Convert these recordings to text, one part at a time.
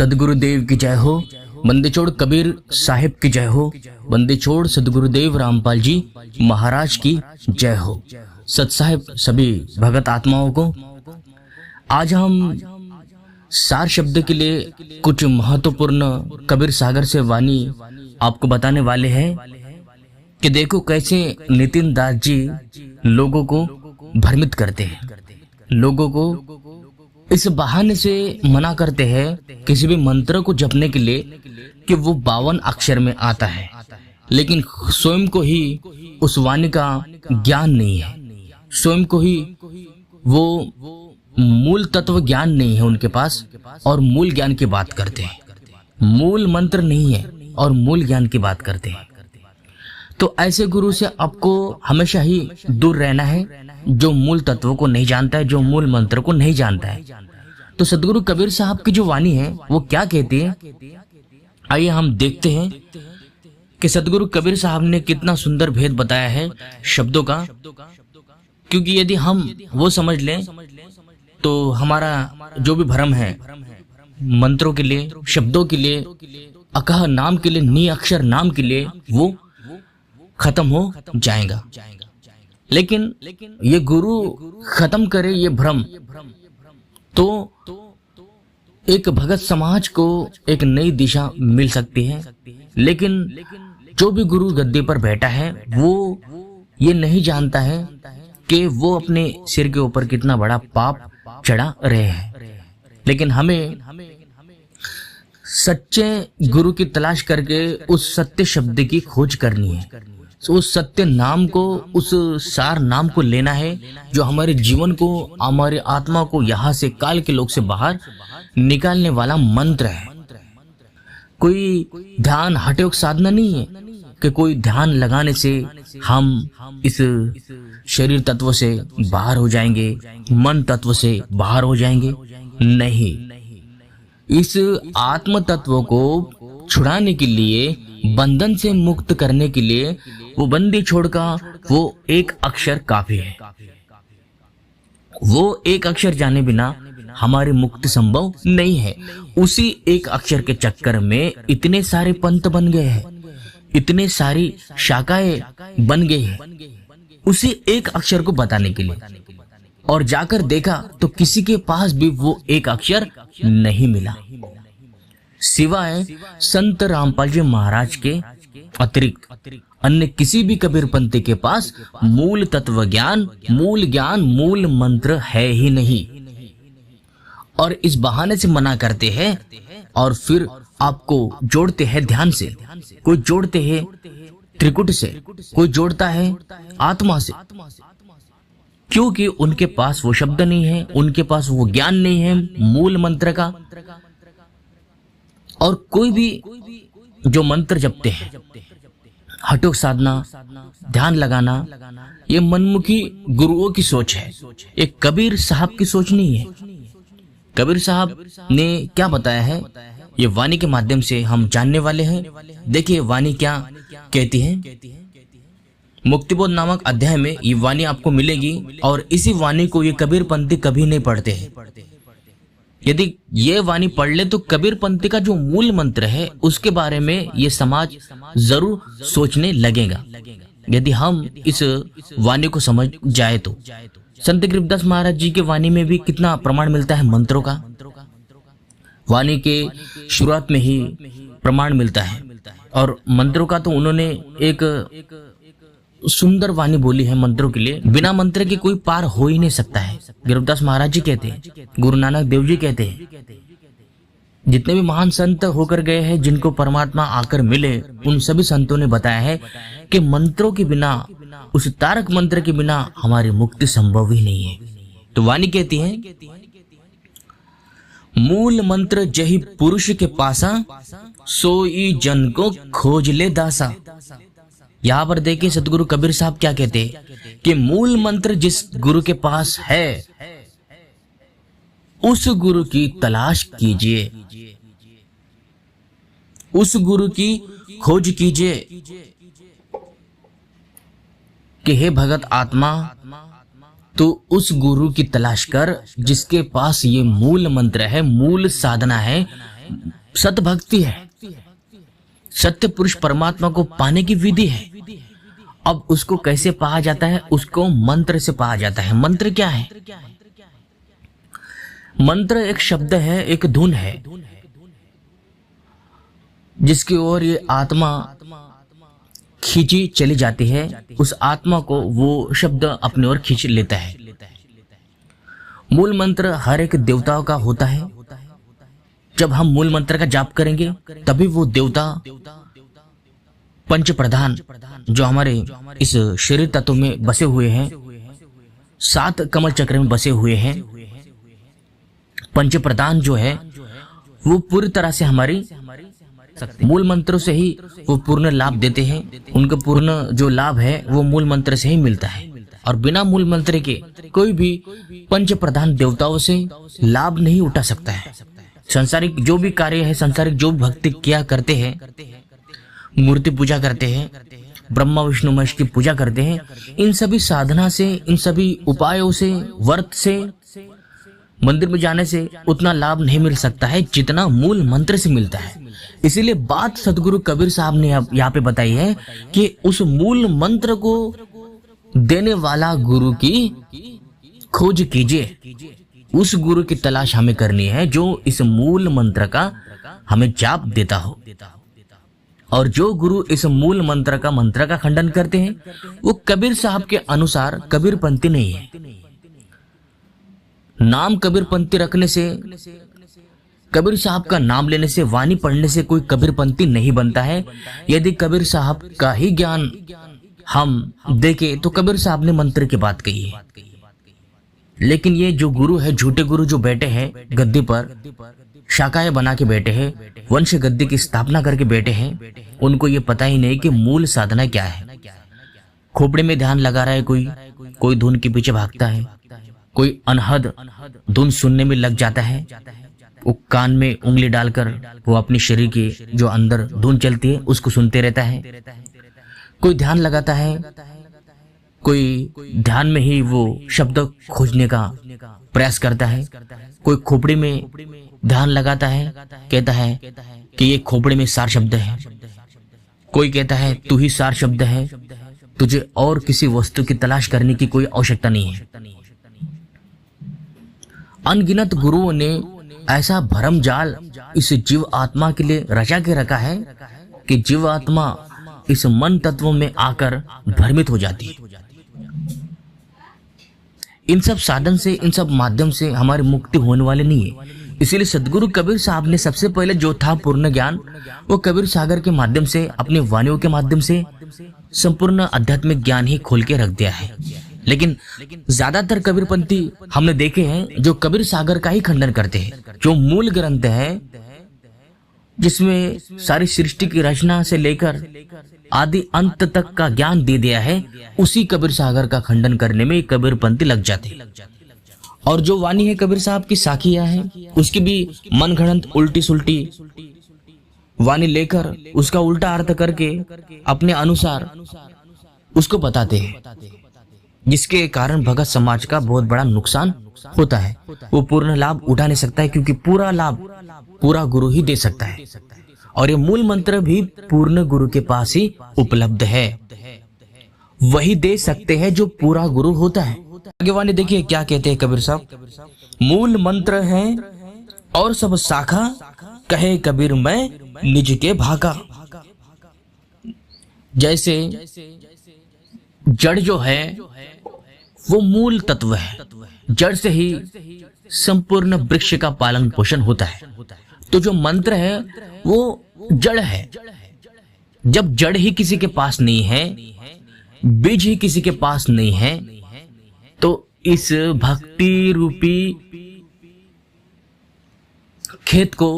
सदगुरुदेव की जय हो। बंदेछोड़ कबीर साहिब की जय हो। बंदेछोड़ सदगुरुदेव रामपाल जी महाराज की जय हो। सत साहिब सभी भगत आत्माओं को आज हम सार शब्द के लिए कुछ महत्वपूर्ण कबीर सागर से वाणी आपको बताने वाले हैं कि देखो कैसे नितिन दास जी लोगों को भ्रमित करते हैं, लोगों को इस बहाने से मना करते हैं किसी भी मंत्र को जपने के लिए कि वो 52 अक्षर में आता है, लेकिन स्वयं को ही उस वाणी का ज्ञान नहीं है, स्वयं को ही वो मूल तत्व ज्ञान नहीं है उनके पास और मूल ज्ञान की बात करते हैं। मूल मंत्र नहीं है और मूल ज्ञान की बात करते हैं। तो ऐसे गुरु से आपको हमेशा ही दूर रहना है, जो मूल तत्वों को नहीं जानता है, जो मूल मंत्र को नहीं जानता है। तो सदगुरु कबीर साहब की जो वाणी है वो क्या कहती है, आइए हम देखते हैं कि सदगुरु कबीर साहब ने कितना सुंदर भेद बताया है शब्दों का। क्योंकि यदि हम वो समझ लें तो हमारा जो भी भ्रम है मंत्रों के लिए, शब्दों के लिए, अकह नाम के लिए, नी अक्षर नाम के लिए, वो खत्म हो जाएगा। लेकिन ये गुरु खत्म करे ये भ्रम, तो एक भगत समाज को एक नई दिशा मिल सकती है। लेकिन जो भी गुरु गद्दी पर बैठा है वो ये नहीं जानता है कि वो अपने सिर के ऊपर कितना बड़ा पाप चढ़ा रहे हैं। लेकिन हमें सच्चे गुरु की तलाश करके उस सत्य शब्द की खोज करनी है, उस सत्य नाम को, उस सार नाम को लेना है जो हमारे जीवन को, हमारे आत्मा को यहाँ से काल के लोक से बाहर निकालने वाला मंत्र है। कोई ध्यान हठयोग साधना नहीं है कि कोई ध्यान लगाने से हम इस शरीर तत्व से बाहर हो जाएंगे, मन तत्व से बाहर हो जाएंगे। नहीं, इस आत्म तत्व को छुड़ाने के लिए, बंधन से मुक्त करने के लिए वो बंदी छोड़ का वो एक अक्षर काफी है। वो एक अक्षर जाने बिना हमारी मुक्ति संभव नहीं है। उसी एक अक्षर के चक्कर में इतने सारे पंथ बन गए हैं, इतने सारी शाखाएं बन गई हैं उसी एक अक्षर को बताने के लिए। और जाकर देखा तो किसी के पास भी वो एक अक्षर नहीं मिला, सिवाय संत रामपाल जी महाराज के अतिरिक्त अन्य किसी भी कबीर पंथी के पास मूल तत्व ज्ञान, मूल मंत्र है ही नहीं। और इस बहाने से मना करते हैं और फिर आपको जोड़ते हैं ध्यान से, कोई जोड़ते हैं त्रिकुट से, कोई जोड़ता है आत्मा से, क्योंकि उनके पास वो शब्द नहीं है, उनके पास वो ज्ञान नहीं है मूल मंत्र का। और कोई भी जो मंत्र जपते हैं, हठयोग साधना, ध्यान लगाना, ये मनमुखी गुरुओं की सोच है, ये कबीर साहब की सोच नहीं है। कबीर साहब ने क्या बताया है ये वाणी के माध्यम से हम जानने वाले हैं। देखिए वाणी क्या कहती है। मुक्तिबोध नामक अध्याय में ये वाणी आपको मिलेगी और इसी वाणी को ये कबीर पंथी कभी नहीं पढ़ते हैं। यदि ये वाणी पढ़ ले तो कबीर पंथी का जो मूल मंत्र है उसके बारे में ये समाज जरूर सोचने लगेगा, यदि हम इस वाणी को समझ जाए तो। संत गरीबदास महाराज जी के वाणी में भी कितना प्रमाण मिलता है मंत्रों का। वाणी के शुरुआत में ही प्रमाण मिलता है और मंत्रों का तो उन्होंने एक सुंदर वाणी बोली है मंत्रों के लिए। बिना मंत्र के कोई पार हो ही नहीं सकता है। गरीबदास महाराज जी कहते हैं, गुरु नानक देव जी कहते हैं, जितने भी महान संत होकर गए हैं, जिनको परमात्मा आकर मिले, उन सभी संतों ने बताया है कि मंत्रों के बिना, उस तारक मंत्र के बिना हमारी मुक्ति संभव ही नहीं है। तो वाणी कहती है, मूल मंत्र जही पुरुष के पासा, सोई जन को खोज ले दासा। यहाँ पर देखिए सदगुरु कबीर साहब क्या कहते हैं कि मूल मंत्र जिस गुरु के पास है उस गुरु की तलाश कीजिए, उस गुरु की खोज कीजिए कि हे भगत आत्मा, तो उस गुरु की तलाश कर जिसके पास ये मूल मंत्र है, मूल साधना है, सत भक्ति है, सत्य पुरुष परमात्मा को पाने की विधि है। अब उसको कैसे पाया जाता है? उसको मंत्र से पाया जाता है। मंत्र क्या है? मंत्र एक शब्द है, एक धुन है, जिसकी ओर ये आत्मा खींची चली जाती है। उस आत्मा को वो शब्द अपनी ओर खींच लेता है। मूल मंत्र हर एक देवताओं का होता है। जब हम मूल मंत्र का जाप करेंगे तभी वो देवता पंच प्रधान जो हमारे इस शरीर तत्व में बसे हुए हैं, 7 कमल चक्र में बसे हुए हैं, पंच प्रधान जो है वो पूरी तरह से हमारी मूल मंत्रों से ही वो पूर्ण लाभ देते हैं। उनका पूर्ण जो लाभ है वो मूल मंत्र से ही मिलता है। और बिना मूल मंत्र के कोई भी पंच प्रधान देवताओं से लाभ नहीं उठा सकता है। संसारिक जो भी कार्य है, संसारिक जो भक्ति किया करते हैं, मूर्ति पूजा करते हैं, ब्रह्मा विष्णु महेश की पूजा करते हैं, इन सभी साधना से, इन सभी उपायों से, व्रत से, मंदिर में जाने से उतना लाभ नहीं मिल सकता है जितना मूल मंत्र से मिलता है। इसीलिए बात सदगुरु कबीर साहब ने यहाँ पे बताई है कि उस मूल मंत्र को देने वाला गुरु की खोज कीजिए। उस गुरु की तलाश हमें करनी है जो इस मूल मंत्र का हमें जाप देता हो। और जो गुरु इस मूल मंत्र का खंडन करते हैं वो कबीर साहब के अनुसार कबीरपंथी नहीं है। नाम कबीरपंथी रखने से, कबीर साहब का नाम लेने से, वाणी पढ़ने से कोई कबीरपंथी नहीं बनता है। यदि कबीर साहब का ही ज्ञान हम देखें तो कबीर साहब ने मंत्र की बात कही है। लेकिन ये जो गुरु है, झूठे गुरु जो बैठे हैं गद्दी पर, शाखाएं बना के बैठे हैं, वंश गद्दी की स्थापना करके बैठे हैं, उनको ये पता ही नहीं कि मूल साधना क्या है। खोपड़े में ध्यान लगा रहा है कोई धुन के पीछे भागता है, कोई अनहद धुन सुनने में लग जाता है, वो कान में उंगली डालकर वो अपने शरीर के जो अंदर धुन चलती है उसको सुनते रहता है। कोई ध्यान लगाता है, कोई ध्यान में ही वो शब्द खोजने का प्रयास करता है। कोई खोपड़ी में ध्यान लगाता है, कहता है कि ये खोपड़ी में सार शब्द है। कोई कहता है तू ही सार शब्द है, तुझे और किसी वस्तु की तलाश करने की कोई आवश्यकता नहीं है। अनगिनत गुरुओं ने ऐसा भरम जाल इस जीव आत्मा के लिए रचा के रखा है कि जीव आत्मा इस मन तत्वों में आकर भ्रमित हो जाती है। इन सब साधन से, इन सब माध्यम से हमारी मुक्ति होने वाली नहीं है। इसीलिए सदगुरु कबीर साहब ने सबसे पहले जो था पूर्ण ज्ञान, वो कबीर सागर के माध्यम से, अपनी वाणियों के माध्यम से संपूर्ण आध्यात्मिक ज्ञान ही खोल के रख दिया है। लेकिन ज्यादातर कबीरपंथी हमने देखे हैं जो कबीर सागर का ही खंडन करते हैं। जो मूल ग्रंथ है जिसमें सारी सृष्टि की रचना से लेकर आदि अंत तक का ज्ञान दे दिया है, उसी कबीर सागर का खंडन करने में कबीरपंथी लग जाते हैं। और जो वाणी है कबीर साहब की साखियां है, उसकी भी मनगढ़ंत उल्टी सुल्टी वाणी लेकर उसका उल्टा अर्थ करके अपने अनुसार उसको बताते हैं, जिसके कारण भगत समाज का बहुत बड़ा नुकसान होता है। वो पूर्ण लाभ उठा नहीं सकता है, क्योंकि पूरा लाभ पूरा गुरु ही दे सकता है। और ये मूल मंत्र भी पूर्ण गुरु के पास ही उपलब्ध है, वही दे सकते हैं जो पूरा गुरु होता है। आगे वाणी देखिए क्या कहते हैं कबीर साहब, मूल मंत्र है और सब शाखा, कहे कबीर मैं निज के भागा। जैसे जड़ जो है वो मूल तत्व है, जड़ से ही संपूर्ण वृक्ष का पालन पोषण होता है। तो जो मंत्र है वो जड़ है। जब जड़ ही किसी के पास नहीं है, बीज ही किसी के पास नहीं है, तो इस भक्ति रूपी खेत को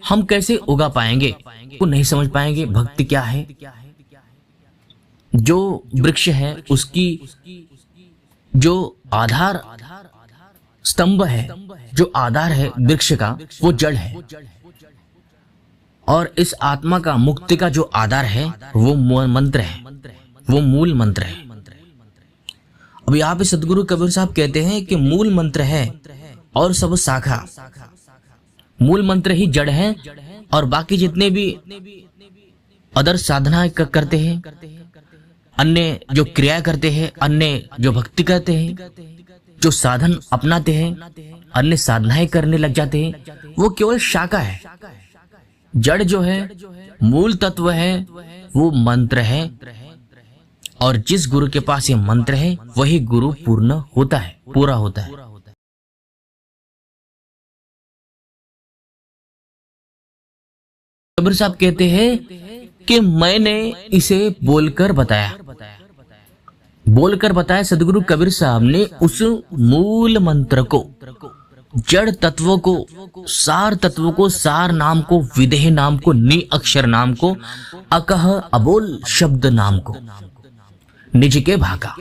हम कैसे उगा पाएंगे? वो नहीं समझ पाएंगे भक्ति क्या है। जो वृक्ष है उसकी जो आधार स्तंभ है, जो आधार है वृक्ष का, वो जड़ है। और इस आत्मा का, मुक्ति का जो आधार है वो मंत्र है, वो मूल मंत्र है। अब यहाँ पे सदगुरु कबीर साहब कहते हैं कि मूल मंत्र है और सब शाखा। मूल मंत्र ही जड़ है, और बाकी जितने भी अदर साधना करते हैं, अन्य जो क्रिया करते हैं, अन्य जो भक्ति करते हैं, जो साधन अपनाते हैं, अन्य साधनाएं करने लग जाते हैं, वो केवल शाखा है। जड़ जो है, मूल तत्व है, वो मंत्र है, और जिस गुरु के पास ये मंत्र है वही गुरु पूर्ण होता है, पूरा होता है। कबीर साहब कहते हैं कि मैंने इसे बोलकर बताया। बोलकर बताया सदगुरु कबीर साहब ने उस मूल मंत्र को, जड़ तत्वों को, सार तत्वों को, सार नाम को, विदेह नाम को, नि अक्षर नाम को, अकह अबोल शब्द नाम को निज के भागा,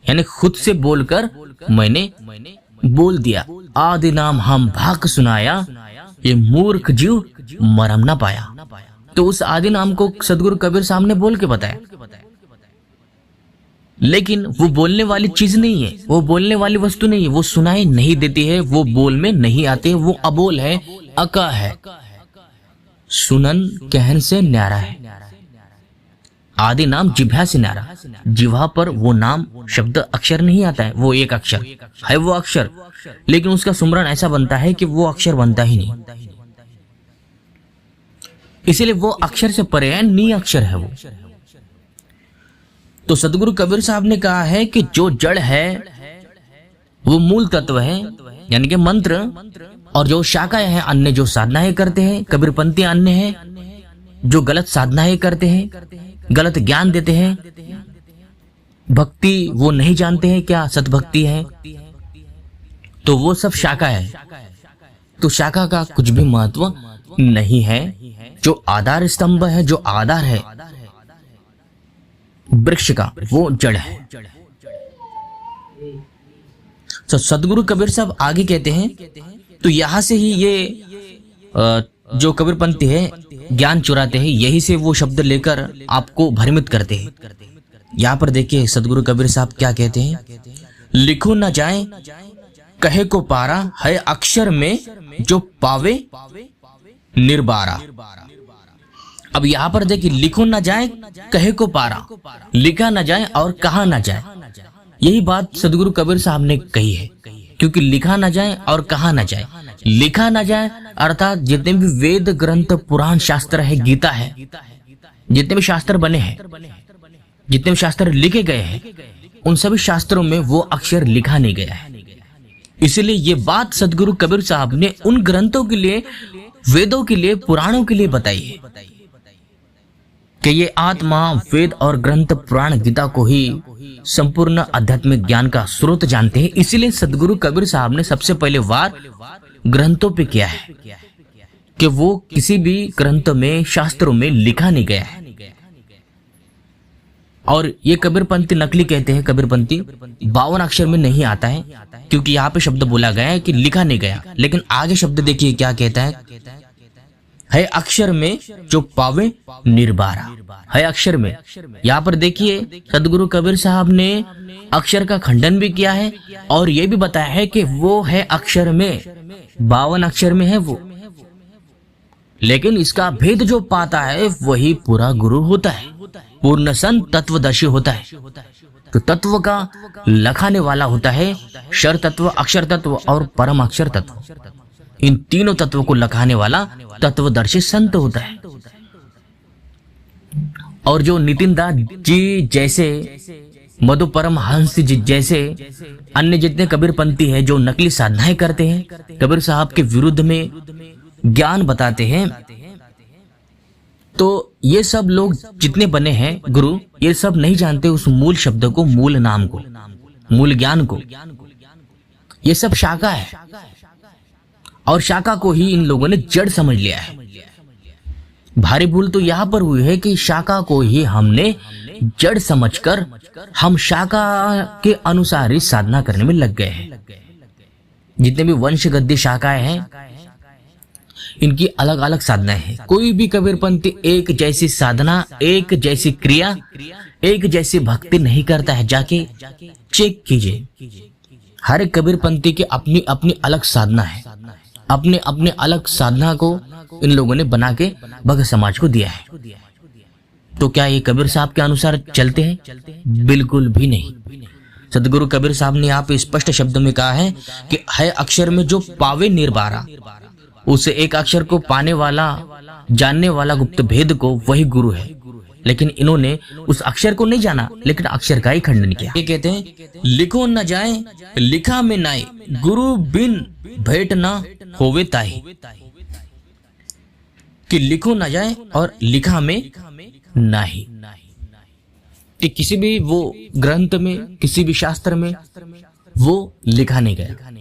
यानी खुद से बोलकर मैंने बोल दिया। आदि नाम हम भाग सुनाया, ये मूर्ख जीव मरम ना पाया। तो उस आदि नाम को सदगुरु कबीर साहब ने बोल के बताया, लेकिन वो बोलने वाली चीज नहीं है, वो बोलने वाली वस्तु नहीं है, वो सुनाई नहीं देती है, वो बोल में नहीं आते, वो अबोल है, अका है, सुनन कहन से न्यारा है। आदि नाम जिह्वा से न्यारा, जिह्वा पर वो नाम शब्द अक्षर नहीं आता है, वो एक अक्षर है, वो अक्षर, लेकिन उसका सुमरन ऐसा बनता है कि वो अक्षर बनता ही नहीं, इसीलिए वो अक्षर से परे है, नी अक्षर है वो। तो सदगुरु कबीर साहब ने कहा है कि जो जड़ है वो मूल तत्व है, यानी कि मंत्र, और जो शाखाएं हैं, अन्य जो साधनाएं करते हैं, कबीरपंथी अन्य हैं जो गलत साधनाएं करते हैं, गलत ज्ञान देते हैं, भक्ति वो नहीं जानते हैं क्या सतभक्ति है, तो वो सब शाखा है। तो शाखा का कुछ भी महत्व नहीं है, जो आधार स्तंभ है, जो आधार है वृक्ष का, वो जड़ है। तो सदगुरु कबीर साहब आगे कहते हैं, तो यहां से ही ये जो कबीरपंथी है ज्ञान चुराते हैं, यही से वो शब्द लेकर आपको भ्रमित करते हैं। यहां पर देखिए सदगुरु कबीर साहब क्या कहते हैं, लिखो न जाए कहे को पारा, है अक्षर में जो पावे निर्बारा। अब यहां पर देखिए, लिखो ना जाए कहे को पारा, लिखा ना जाए और कहा ना जाए, यही बात सदगुरु कबीर साहब ने कही है। क्योंकि लिखा ना जाए और कहा ना जाए, लिखा ना जाए अर्थात जितने भी वेद ग्रंथ, पुराण शास्त्र है, गीता है, जितने भी शास्त्र बने हैं, जितने भी शास्त्र लिखे गए हैं, उन सभी शास्त्रों में वो अक्षर लिखा नहीं गया है। इसलिए ये बात सदगुरु कबीर साहब ने उन ग्रंथों के लिए, वेदों के लिए, पुराणों के लिए बताई है कि ये आत्मा वेद और ग्रंथ, पुराण, गीता को ही संपूर्ण आध्यात्मिक ज्ञान का स्रोत जानते हैं। इसीलिए सदगुरु कबीर साहब ने सबसे पहले वार ग्रंथों पे किया है कि वो किसी भी ग्रंथ में, शास्त्रों में लिखा नहीं गया है। और ये कबीरपंथी नकली कहते हैं, कबीरपंथी 52 अक्षर में नहीं आता है, क्योंकि यहाँ पे शब्द बोला गया है कि लिखा नहीं गया, लेकिन आगे शब्द देखिए क्या कहता है अक्षर में जो पावे निर्बारा, है अक्षर में। यहाँ पर देखिए सदगुरु कबीर साहब ने अक्षर का खंडन भी किया है और ये भी बताया है कि वो है अक्षर में, 52 अक्षर में है वो, लेकिन इसका भेद जो पाता है वही पूरा गुरु होता है, पूर्ण संत तत्वदर्शी होता है। तो तत्व का लखाने वाला होता है शर तत्व, अक्षर तत्व और परम अक्षर तत्व। इन तीनों तत्वों को लखाने वाला तत्वदर्शी संत होता है। और जो नितिन दास जी जैसे, मधु परम हंस जी जैसे अन्य जितने कबीरपंथी हैं जो नकली साधनाएं करते हैं, कबीर साहब के विरुद्ध में ज्ञान बताते हैं, तो ये सब लोग जितने बने हैं गुरु, ये सब नहीं जानते उस मूल शब्द को, मूल नाम को, मूल ज्ञान को। ये सब शाखा है और शाखा को ही इन लोगों ने जड़ समझ लिया है। भारी भूल तो यहाँ पर हुई है कि शाखा को ही हमने जड़ समझकर हम शाखा के अनुसार ही साधना करने में लग गए हैं। जितने भी वंश गद्दी शाखाएं हैं, इनकी अलग अलग साधनाएं हैं। कोई भी कबीरपंथी एक जैसी साधना, एक जैसी क्रिया, एक जैसी भक्ति नहीं करता है। जाके चेक कीजिए, हर एक कबीरपंथी की अपनी अपनी अलग साधना है, अपने अपने अलग साधना को इन लोगों ने बना के भगत समाज को दिया है। तो क्या ये कबीर साहब के अनुसार चलते हैं? बिल्कुल भी नहीं। सदगुरु कबीर साहब ने यहाँ पे स्पष्ट शब्दों में कहा है कि है अक्षर में जो पावे निर्बारा, उस एक अक्षर को पाने वाला, जानने वाला गुप्त भेद को वही गुरु है। लेकिन इन्होंने उस अक्षर को नहीं जाना, लेकिन अक्षर का ही खंडन किया। ये कहते हैं लिखो न जाए लिखा में नाई, गुरु बिन भेंट न होवे ताई। कि लिखो न जाए और लिखा में नाही, कि किसी भी वो ग्रंथ में, किसी भी शास्त्र में वो लिखा नहीं गया।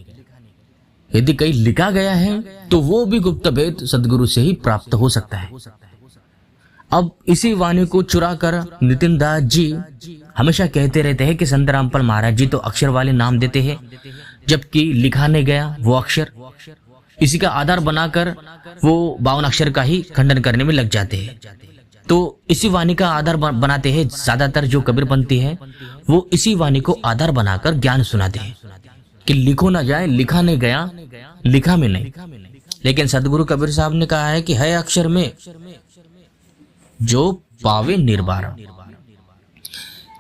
यदि कहीं लिखा गया है तो वो भी गुप्त भेद सदगुरु से ही प्राप्त हो सकता है। अब इसी वाणी को चुरा कर नितिन दास जी हमेशा कहते रहते हैं कि संत रामपाल महाराज जी तो अक्षर वाले नाम देते हैं, जबकि लिखा नहीं गया वो अक्षर। इसी का आधार बनाकर वो 52 अक्षर का ही खंडन करने में लग जाते हैं। तो इसी वाणी का आधार बनाते हैं ज्यादातर जो कबीरपंथी है, वो इसी वाणी को आधार बनाकर ज्ञान सुनाते हैं कि लिखो ना जाए लिखा नहीं गया, लिखा में नहीं। लेकिन सदगुरु कबीर साहब ने कहा है कि है अक्षर में जो पावे निर्बारा,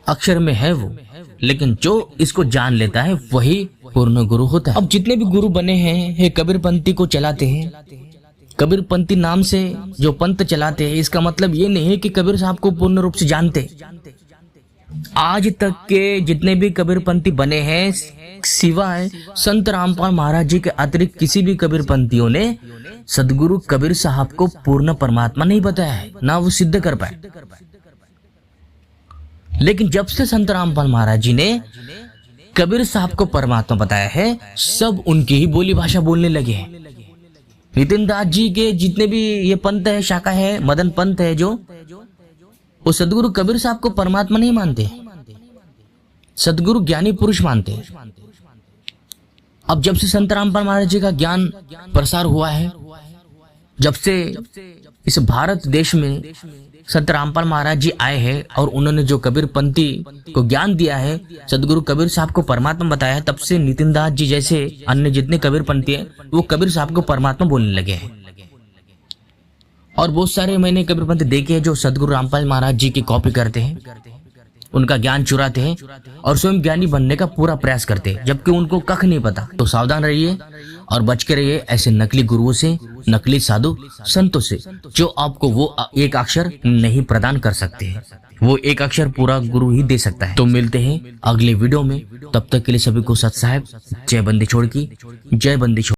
अक्षर में है वो, लेकिन जो इसको जान लेता है वही पूर्ण गुरु होता है। अब जितने भी गुरु बने हैं कबीरपंथी को चलाते हैं, कबीरपंथी नाम से जो पंथ चलाते हैं, इसका मतलब ये नहीं है कि कबीर साहब को पूर्ण रूप से जानते। आज तक के जितने भी कबीरपंथी बने हैं, सिवाय संत रामपाल महाराज जी के अतिरिक्त किसी भी कबीरपंथियों ने सदगुरु कबीर साहब को पूर्ण परमात्मा नहीं बताया है, ना वो सिद्ध कर पाए। लेकिन जब से संत रामपाल महाराज जी ने कबीर साहब को परमात्मा बताया है, सब उनकी ही बोली भाषा बोलने लगे हैं। नितिन दास जी के जितने भी ये पंथ है, शाखा है, मदन पंथ है, जो वो सदगुरु कबीर साहब को परमात्मा नहीं मानते, सदगुरु ज्ञानी पुरुष मानते हैं। अब जब से संत रामपाल महाराज जी का ज्ञान प्रसार हुआ है, जब से इस भारत देश में संत रामपाल महाराज जी आए हैं और उन्होंने जो कबीरपंथी को ज्ञान दिया है, सदगुरु कबीर साहब को परमात्मा बताया है, तब से नितिन दास जी जैसे अन्य जितने कबीरपंथी हैं वो कबीर साहब को परमात्मा बोलने लगे हैं। और बहुत सारे मैंने कबीरपंथी देखे हैं जो सदगुरु रामपाल महाराज जी की कॉपी करते हैं, उनका ज्ञान चुराते हैं और स्वयं ज्ञानी बनने का पूरा प्रयास करते हैं, जबकि उनको कख नहीं पता। तो सावधान रहिए और बच के रहिए ऐसे नकली गुरुओं से, नकली साधु संतों से, जो आपको वो एक अक्षर नहीं प्रदान कर सकते हैं। वो एक अक्षर पूरा गुरु ही दे सकता है। तो मिलते हैं अगले वीडियो में, तब तक के लिए सभी को सत साहेब, जय बंदी छोड़ की, जय बंदी छोड़।